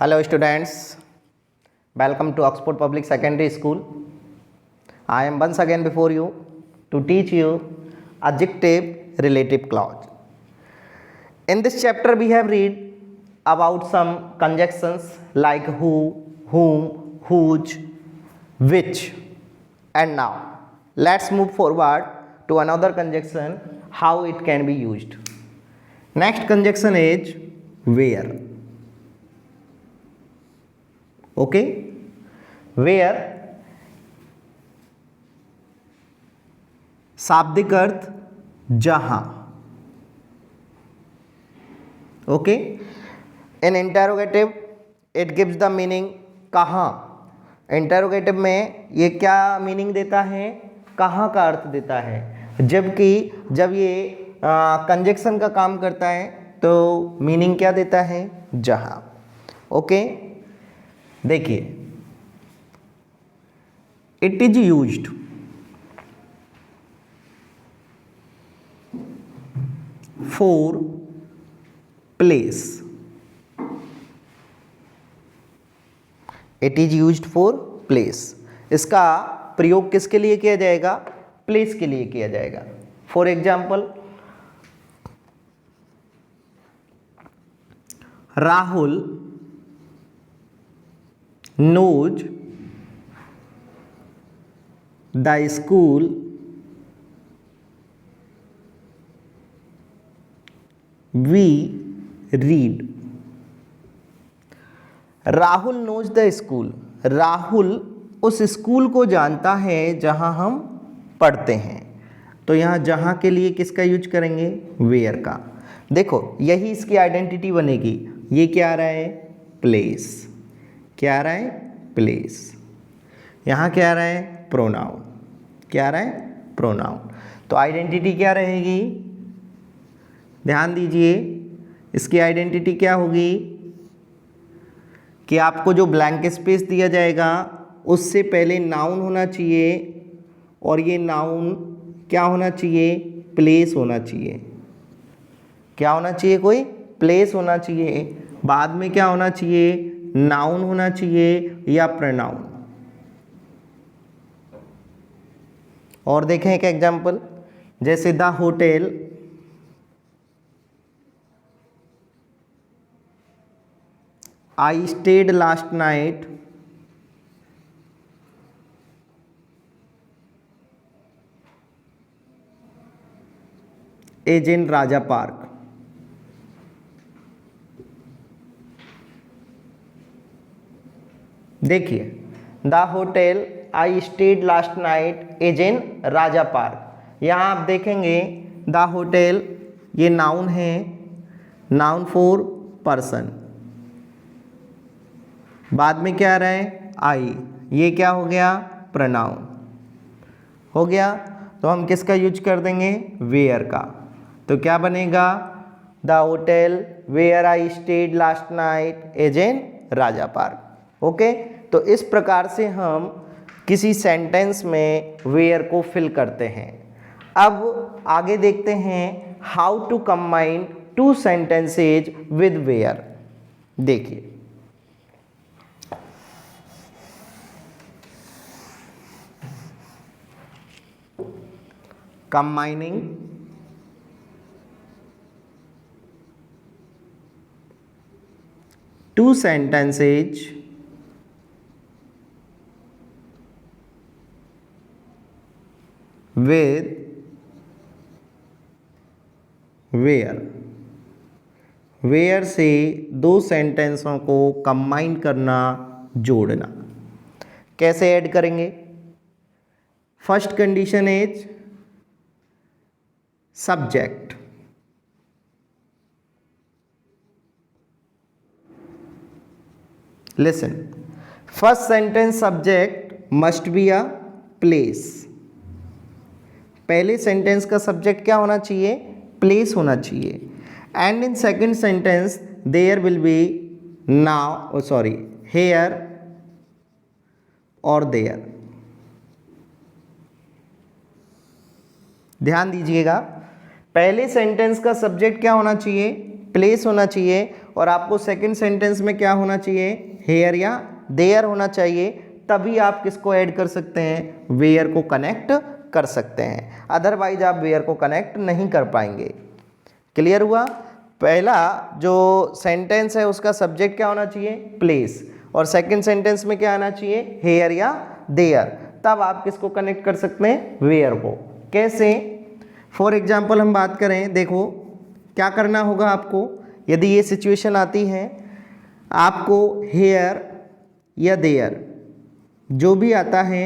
Hello students, welcome to Oxford Public Secondary School. I am once again before you to teach you adjective relative clause. In this chapter we have read about some conjunctions like who, whom, whose, which and now. Let's move forward to another conjunction, how it can be used. Next conjunction is where. Okay, where शाब्दिक अर्थ जहां. Okay, in interrogative it gives the meaning कहाँ. Interrogative में ये क्या meaning देता है, कहाँ का अर्थ देता है, जबकि जब ये कंजक्शन का काम करता है तो मीनिंग क्या देता है, जहां. ओके, देखिए, it is used for place. It is used for place. इसका प्रयोग किसके लिए किया जाएगा, प्लेस के लिए किया जाएगा. For example, Rahul knows the school we read. Rahul knows the school. Rahul उस स्कूल को जानता है जहां हम पढ़ते हैं. तो यहां जहां के लिए किसका यूज करेंगे, वेयर का. देखो, यही इसकी आइडेंटिटी बनेगी. ये क्या आ रहा है, प्लेस. क्या आ रहा है, प्लेस. यहाँ क्या आ रहा है, प्रोनाउन. क्या आ रहा है, प्रोनाउन. तो आइडेंटिटी क्या रहेगी, ध्यान दीजिए. इसकी आइडेंटिटी क्या होगी कि आपको जो ब्लैंक स्पेस दिया जाएगा उससे पहले नाउन होना चाहिए, और ये नाउन क्या होना चाहिए, प्लेस होना चाहिए. क्या होना चाहिए, कोई प्लेस होना चाहिए. बाद में क्या होना चाहिए, नाउन होना चाहिए या प्रोनाउन. और देखें एक एग्जांपल, जैसे the hotel I stayed last night is in Raja Park. देखिए, the hotel I stayed last night is in Raja Park. यहाँ आप देखेंगे द होटल ये नाउन है, नाउन फॉर पर्सन. बाद में क्या आ रहा है, आई. ये क्या हो गया, प्रोनाउन हो गया. तो हम किसका यूज कर देंगे, वेयर का. तो क्या बनेगा, the hotel where I stayed last night is in Raja Park. Okay, तो इस प्रकार से हम किसी सेंटेंस में वेयर को फिल करते हैं. अब आगे देखते हैं how to combine two sentences with where. देखिए, combining two sentences with where. where से दो सेंटेंसों को कंबाइन करना, जोड़ना. कैसे ऐड करेंगे, first condition is subject. Listen, first sentence subject must be a place. पहले सेंटेंस का सब्जेक्ट क्या होना चाहिए, प्लेस होना चाहिए. And in second sentence there will be now here और देयर. ध्यान दीजिएगा, पहले सेंटेंस का सब्जेक्ट क्या होना चाहिए, प्लेस होना चाहिए, और आपको सेकंड सेंटेंस में क्या होना चाहिए, हेयर या देयर होना चाहिए, तभी आप किसको ऐड कर सकते हैं, वेयर को कनेक्ट कर सकते हैं, अदरवाइज आप वेयर को कनेक्ट नहीं कर पाएंगे। क्लियर हुआ। पहला जो सेंटेंस है उसका सब्जेक्ट क्या होना चाहिए, प्लेस, और सेकंड सेंटेंस में क्या आना चाहिए, हेयर या देयर, तब आप किसको कनेक्ट कर सकते हैं, वेयर को। कैसे, फॉर एग्जाम्पल हम बात करें, देखो क्या करना होगा आपको, यदि ये सिचुएशन आती है, आपको हेयर या देयर जो भी आता है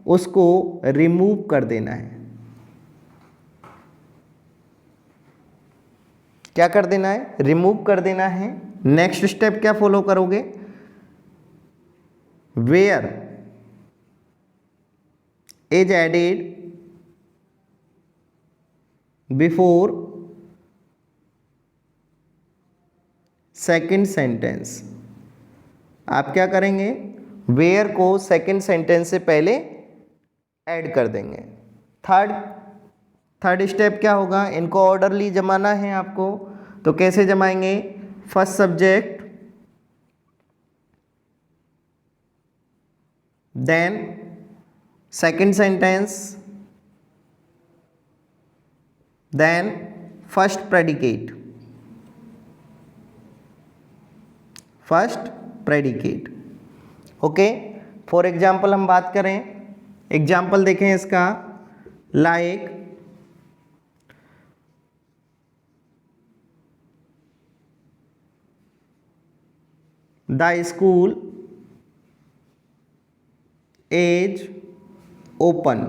उसको रिमूव कर देना है। क्या कर देना है, रिमूव कर देना है। नेक्स्ट स्टेप क्या फॉलो करोगे, where is added before second sentence. आप क्या करेंगे, वेयर को सेकंड सेंटेंस से पहले ऐड कर देंगे। थर्ड स्टेप क्या होगा, इनको ऑर्डरली जमाना है आपको, तो कैसे जमाएंगे, first subject, then second sentence, then first predicate, first predicate. Okay, for example हम बात करें, एग्जाम्पल देखें इसका, like the school is open,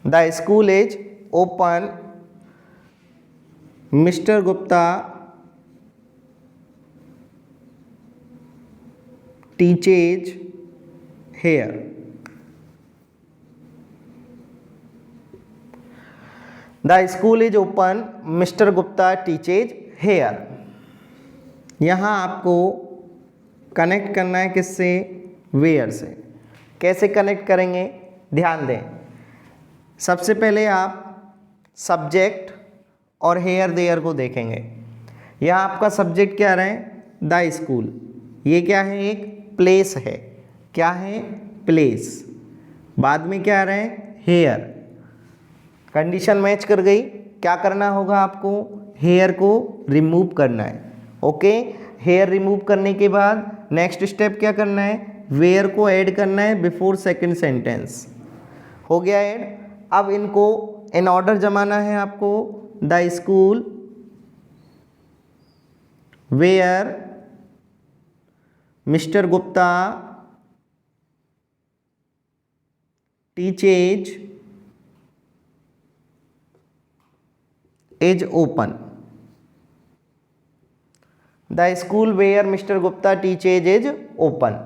the school is open, mister Gupta teaches here। The school is open, Mr. Gupta teaches here। यहाँ आपको connect करना है किससे, वेयर से। कैसे कनेक्ट करेंगे, ध्यान दें, सबसे पहले आप सब्जेक्ट और हेयर देयर को देखेंगे। यहाँ आपका सब्जेक्ट क्या रहा है, द स्कूल, ये क्या है, एक प्लेस है, क्या है, प्लेस। बाद में क्या आ रहा है, हेयर, कंडीशन मैच कर गई। क्या करना होगा आपको, हेयर को रिमूव करना है। ओके, हेयर रिमूव करने के बाद नेक्स्ट स्टेप क्या करना है, वेयर को ऐड करना है बिफोर सेकंड सेंटेंस। हो गया ऐड। अब इनको इन ऑर्डर जमाना है आपको, the school, where mister Gupta teaches is open, the school where mister Gupta teaches is open.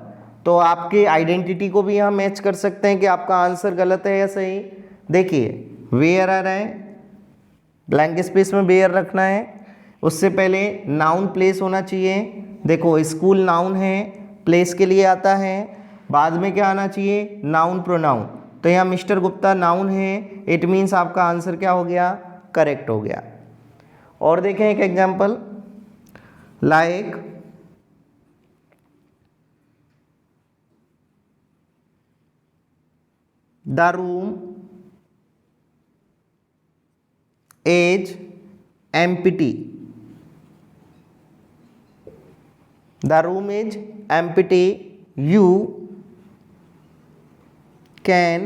तो आपके आइडेंटिटी को भी यहाँ मैच कर सकते हैं कि आपका आंसर गलत है या सही। देखिए, वेयर आ रहा है, ब्लैंक स्पेस में वेयर रखना है, उससे पहले नाउन प्लेस होना चाहिए। देखो, स्कूल नाउन है, प्लेस के लिए आता है, बाद में क्या आना चाहिए, नाउन प्रोनाउन। तो यहाँ मिस्टर गुप्ता नाउन है, इट मीन्स आपका आंसर क्या हो गया, करेक्ट हो गया। और देखें एक example, like the room is empty, the room is empty, you can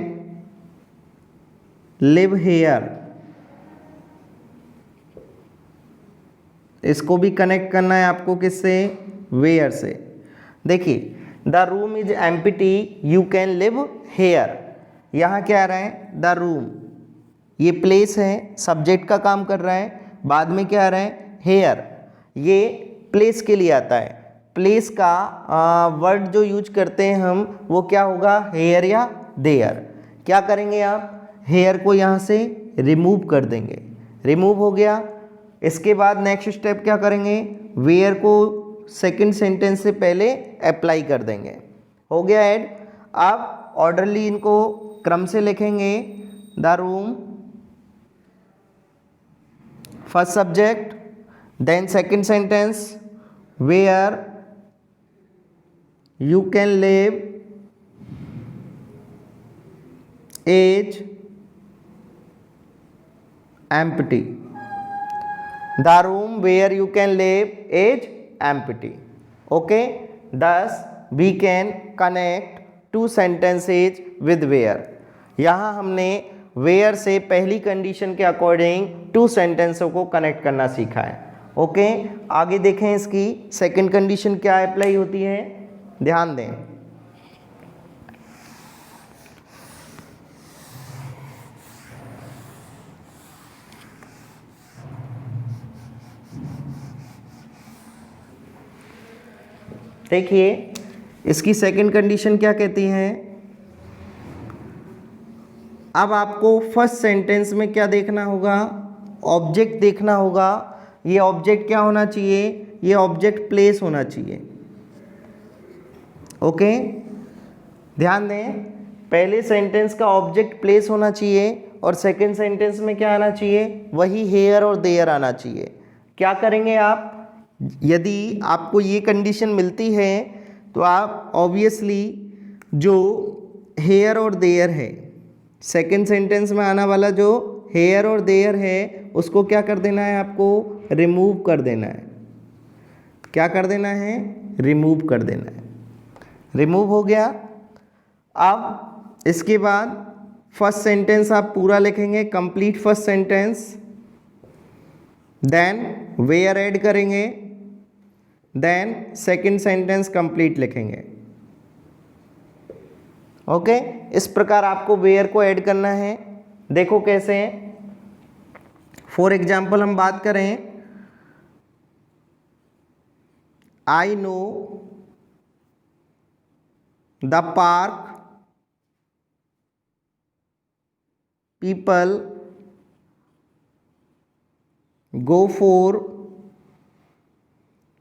live here। इसको भी कनेक्ट करना है आपको किससे, वेयर से। देखिए, the room is empty, you can live here. यहाँ क्या आ रहा है, द रूम, ये प्लेस है, सब्जेक्ट का काम कर रहा है, बाद में क्या आ रहा है, हेयर, ये प्लेस के लिए आता है। प्लेस का वर्ड जो यूज करते हैं हम, वो क्या होगा, हेयर या देयर। क्या करेंगे आप, हेयर को यहाँ से रिमूव कर देंगे, रिमूव हो गया। इसके बाद नेक्स्ट स्टेप क्या करेंगे, वेयर को सेकंड सेंटेंस से पहले अप्लाई कर देंगे। हो गया ऐड। अब ऑर्डरली इनको क्रम से लिखेंगे, the room, first subject, then second sentence, where you can live is empty, the room where you can live is empty. Okay, thus we can connect two sentences with where। यहाँ हमने where से पहली condition के according to सेंटेंसों को connect करना सीखा है। Okay, आगे देखें इसकी सेकंड कंडीशन क्या अप्लाई होती है, ध्यान दें। देखिए इसकी सेकंड कंडीशन क्या कहती है। अब आपको फर्स्ट सेंटेंस में क्या देखना होगा, ऑब्जेक्ट देखना होगा। ये ऑब्जेक्ट क्या होना चाहिए, ये ऑब्जेक्ट प्लेस होना चाहिए। ओके, ध्यान दें, पहले सेंटेंस का ऑब्जेक्ट प्लेस होना चाहिए और सेकंड सेंटेंस में क्या आना चाहिए, वही हेयर और देयर आना चाहिए। क्या करेंगे आप, यदि आपको ये कंडीशन मिलती है तो आप ऑब्वियसली जो हेयर और देयर है, सेकंड सेंटेंस में आना वाला जो हेयर और देयर है उसको क्या कर देना है, आपको रिमूव कर देना है। क्या कर देना है, रिमूव कर देना है। रिमूव हो गया। अब इसके बाद फर्स्ट सेंटेंस आप पूरा लिखेंगे, complete first sentence, then where add करेंगे, देन सेकंड सेंटेंस कंप्लीट लिखेंगे। ओके, इस प्रकार आपको वेयर को ऐड करना है। देखो कैसे है। फॉर एग्जाम्पल हम बात करें, I know the park people go for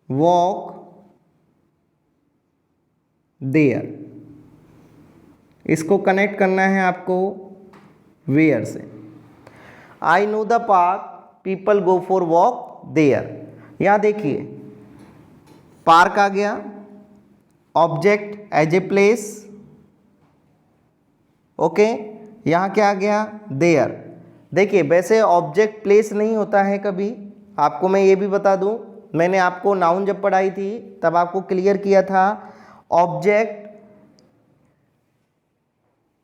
walk there. इसको कनेक्ट करना है आपको वेयर से। I know the park people go for walk there. यहाँ देखिए पार्क आ गया, object as a place. Okay, यहाँ क्या आ गया, देयर। देखिए वैसे ऑब्जेक्ट प्लेस नहीं होता है कभी, आपको मैं ये भी बता दूं, मैंने आपको नाउन जब पढ़ाई थी तब आपको क्लियर किया था, object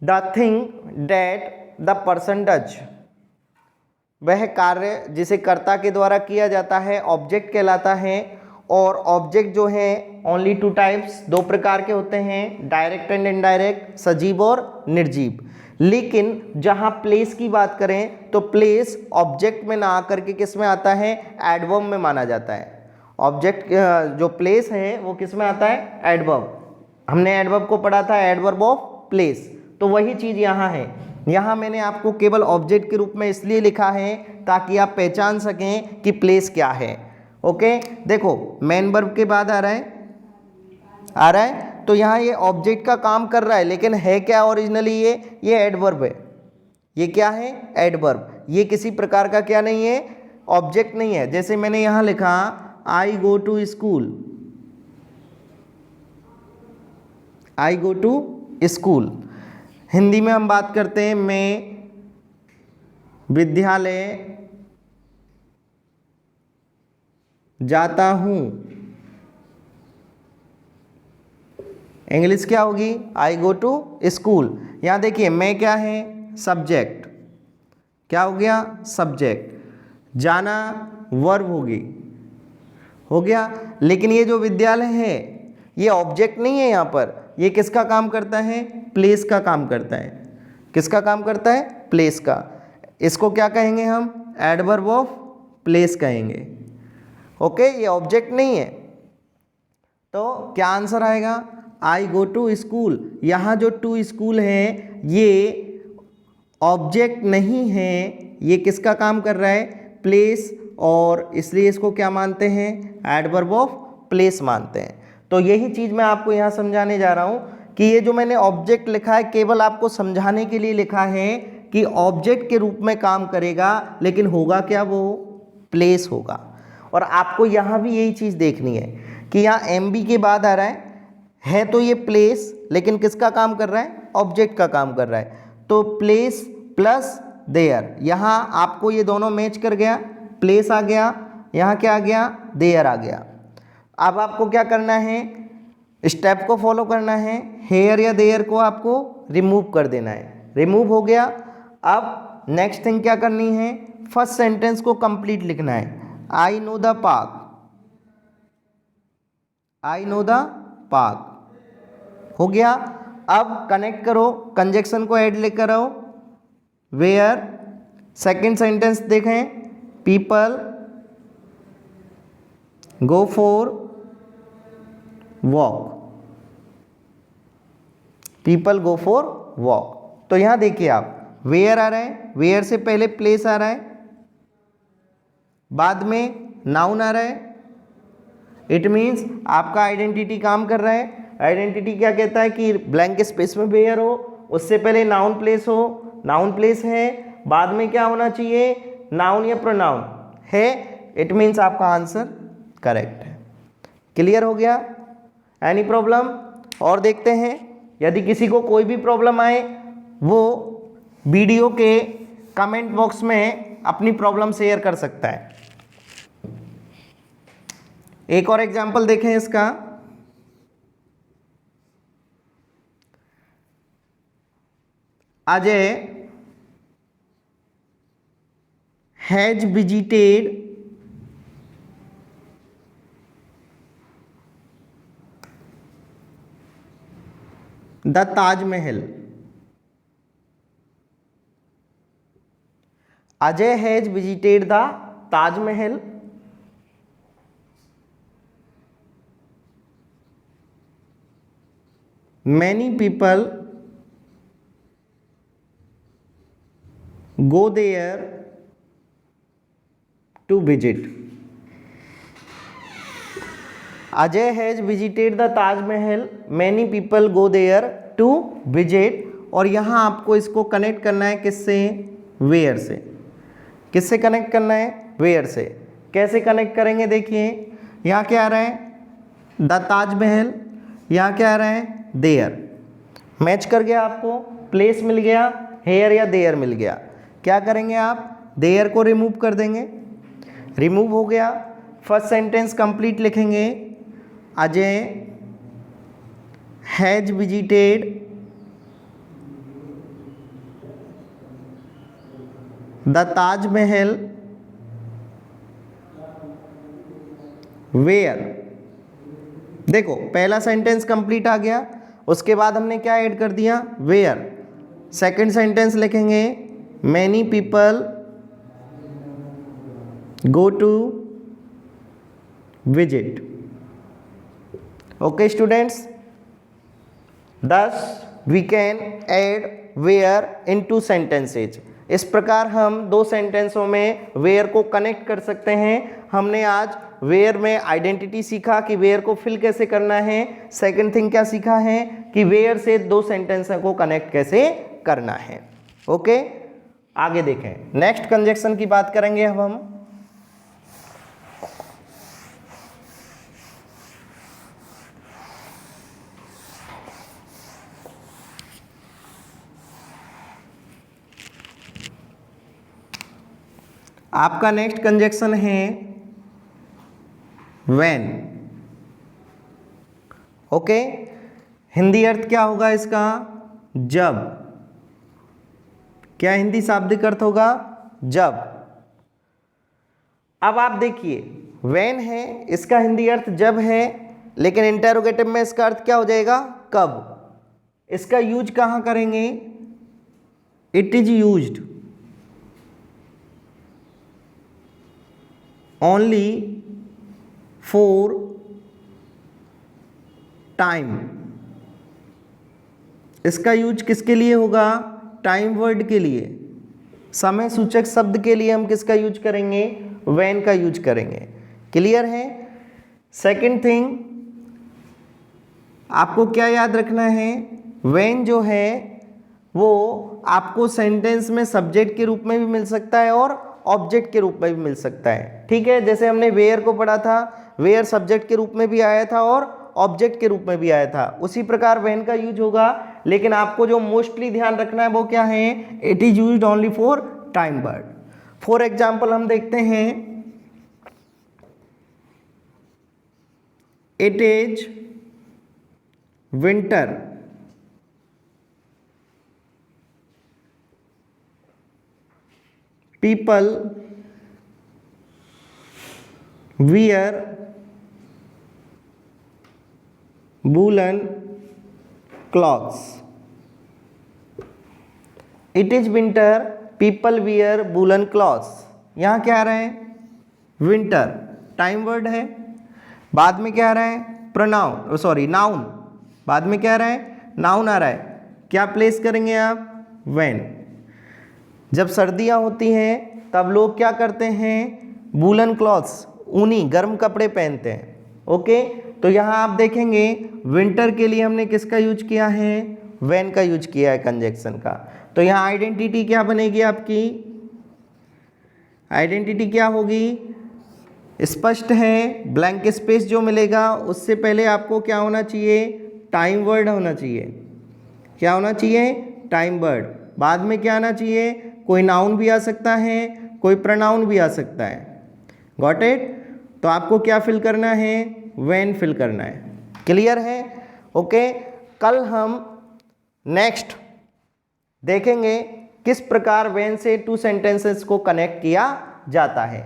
the thing that the person does, वह कार्य जिसे कर्ता के द्वारा किया जाता है ऑब्जेक्ट कहलाता है। और ऑब्जेक्ट जो है ओनली टू टाइप्स, दो प्रकार के होते हैं, डायरेक्ट एंड इनडायरेक्ट, सजीव और निर्जीव। लेकिन जहां प्लेस की बात करें तो प्लेस ऑब्जेक्ट में ना आकर के किस में आता है, एडवर्ब में माना जाता है। ऑब्जेक्ट जो प्लेस है वो किस में आता है, एडवर्ब। हमने एडवर्ब को पढ़ा था, एडवर्ब ऑफ प्लेस। तो वही चीज़ यहाँ है। यहाँ मैंने आपको केवल ऑब्जेक्ट के रूप में इसलिए लिखा है ताकि आप पहचान सकें कि प्लेस क्या है। ओके, देखो मेन वर्ब के बाद आ रहा है, तो यहाँ ये ऑब्जेक्ट का काम कर रहा है, लेकिन है क्या ओरिजिनली, ये एडवर्ब है। ये क्या है, एडवर्ब। ये किसी प्रकार का क्या नहीं है, ऑब्जेक्ट नहीं है। जैसे मैंने यहाँ लिखा I go to school, I go to school. Hindi में हम बात करते हैं मैं विद्यालय जाता हूँ। इंग्लिश क्या होगी, आई गो टू स्कूल। यहाँ देखिए मैं क्या है, सब्जेक्ट। क्या हो गया, सब्जेक्ट। जाना वर्ब होगी, हो गया। लेकिन ये जो विद्यालय है ये ऑब्जेक्ट नहीं है, यहाँ पर ये किसका काम करता है, प्लेस का काम करता है। किसका काम करता है, प्लेस का। इसको क्या कहेंगे हम, एडवर्ब ऑफ प्लेस कहेंगे। ओके, ये ऑब्जेक्ट नहीं है। तो क्या आंसर आएगा, आई गो टू स्कूल। यहाँ जो टू स्कूल है ये ऑब्जेक्ट नहीं है, ये किसका काम कर रहा है, प्लेस, और इसलिए इसको क्या मानते हैं, एडवर्ब ऑफ प्लेस मानते हैं। तो यही चीज़ मैं आपको यहाँ समझाने जा रहा हूँ कि ये जो मैंने ऑब्जेक्ट लिखा है केवल आपको समझाने के लिए लिखा है कि ऑब्जेक्ट के रूप में काम करेगा, लेकिन होगा क्या, वो प्लेस होगा। और आपको यहाँ भी यही चीज़ देखनी है कि यहाँ एम बी के बाद आ रहा है तो ये प्लेस, लेकिन किसका काम कर रहा है, ऑब्जेक्ट का काम कर रहा है, तो प्लेस प्लस देयर, यहाँ आपको ये दोनों मैच कर गया, प्लेस आ गया, यहाँ क्या आ गया, देयर आ गया। अब आपको क्या करना है, स्टेप को फॉलो करना है, हेयर या देयर को आपको रिमूव कर देना है, रिमूव हो गया। अब नेक्स्ट थिंग क्या करनी है, फर्स्ट सेंटेंस को कंप्लीट लिखना है, आई know the park, I know the park हो गया। अब कनेक्ट करो, कंजक्शन को ऐड लेकर आओ, वेयर, सेकेंड सेंटेंस देखें, people go for walk, people go for walk. तो यहां देखिए आप, वेयर आ रहा है, वेयर से पहले प्लेस आ रहा है, बाद में नाउन आ रहा है, इट मीन्स आपका आइडेंटिटी काम कर रहा है। आइडेंटिटी क्या कहता है कि ब्लैंक स्पेस में वेयर हो, उससे पहले नाउन प्लेस हो, नाउन प्लेस है, बाद में क्या होना चाहिए, नाउन या प्रोनाउन है, इट मीन्स आपका आंसर करेक्ट है। क्लियर हो गया, एनी प्रॉब्लम? और देखते हैं, यदि किसी को कोई भी प्रॉब्लम आए वो वीडियो के कमेंट बॉक्स में अपनी प्रॉब्लम शेयर कर सकता है। एक और एग्जांपल देखें इसका, Ajay has visited the Taj Mahal, Ajay has visited the Taj Mahal, many people go there to visit. Ajay has visited the Taj Mahal. Many people go there to visit. और यहाँ आपको इसको कनेक्ट करना है किससे, वेयर से। किससे कनेक्ट करना है, वेयर से। कैसे कनेक्ट करेंगे, देखिए यहाँ क्या आ रहा है, द ताजमहल, यहाँ क्या आ रहा है, देयर, मैच कर गया आपको, प्लेस मिल गया, हेयर या देयर मिल गया। क्या करेंगे आप, देयर को रिमूव कर देंगे, रिमूव हो गया। फर्स्ट सेंटेंस कंप्लीट लिखेंगे, Ajay has visited the Taj Mahal where. देखो पहला सेंटेंस कंप्लीट आ गया, उसके बाद हमने क्या ऐड कर दिया, वेयर। सेकंड सेंटेंस लिखेंगे, many people go to visit. Okay students, thus we can add where into sentences। इस प्रकार हम दो सेंटेंसों में where को कनेक्ट कर सकते हैं। हमने आज where में आइडेंटिटी सीखा कि where को फिल कैसे करना है। सेकंड थिंग क्या सीखा है कि where से दो सेंटेंसों को कनेक्ट कैसे करना है। ओके, आगे देखें, नेक्स्ट कंजक्शन की बात करेंगे अब हम। आपका नेक्स्ट कंजक्शन है when। ओके, हिंदी अर्थ क्या होगा इसका, जब। क्या हिंदी शाब्दिक अर्थ होगा, जब। अब आप देखिए when है, इसका हिंदी अर्थ जब है, लेकिन इंटेरोगेटिव में इसका अर्थ क्या हो जाएगा, कब। इसका यूज कहां करेंगे, it is used only for time. इसका यूज किसके लिए होगा, टाइम वर्ड के लिए, समय सूचक शब्द के लिए हम किसका यूज करेंगे, when का यूज करेंगे। क्लियर है। सेकंड थिंग आपको क्या याद रखना है, when जो है वो आपको सेंटेंस में सब्जेक्ट के रूप में भी मिल सकता है और ऑब्जेक्ट के रूप में भी मिल सकता है। ठीक है, जैसे हमने वेयर को पढ़ा था, वेयर सब्जेक्ट के रूप में भी आया था और ऑब्जेक्ट के रूप में भी आया था, उसी प्रकार व्हेन का यूज होगा। लेकिन आपको जो मोस्टली ध्यान रखना है वो क्या है, it is used only for time word. For example हम देखते हैं, it is winter, people wear woollen clothes. It is winter, people wear woollen clothes. यहाँ क्या आ रहा है, विंटर टाइम वर्ड है, बाद में क्या आ रहा है, प्रोनाउन, सॉरी नाउन, बाद में क्या आ रहा है, नाउन आ रहा है। क्या प्लेस करेंगे आप, व्हेन। जब सर्दियाँ होती हैं तब लोग क्या करते हैं, वूलन क्लॉथ्स, ऊनी गर्म कपड़े पहनते हैं। ओके, तो यहाँ आप देखेंगे विंटर के लिए हमने किसका यूज किया है, व्हेन का यूज किया है कंजक्शन का। तो यहाँ आइडेंटिटी क्या बनेगी आपकी, आइडेंटिटी क्या होगी, स्पष्ट है, ब्लैंक स्पेस जो मिलेगा उससे पहले आपको क्या होना चाहिए, टाइम वर्ड होना चाहिए। क्या होना चाहिए, टाइम वर्ड। बाद में क्या आना चाहिए, कोई नाउन भी आ सकता है, कोई प्रोनाउन भी आ सकता है। Got it. तो आपको क्या फिल करना है, व्हेन फिल करना है। क्लियर है। ओके, कल हम नेक्स्ट देखेंगे किस प्रकार व्हेन से टू सेंटेंसेस को कनेक्ट किया जाता है।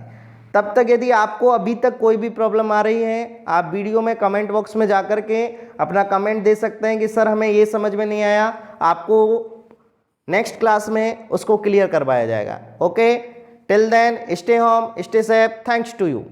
तब तक यदि आपको अभी तक कोई भी प्रॉब्लम आ रही है, आप वीडियो में कमेंट बॉक्स में जाकर के अपना कमेंट दे सकते हैं कि सर हमें ये समझ में नहीं आया, आपको नेक्स्ट क्लास में उसको क्लियर करवाया जाएगा। Okay, till then stay home, stay safe, thanks to you.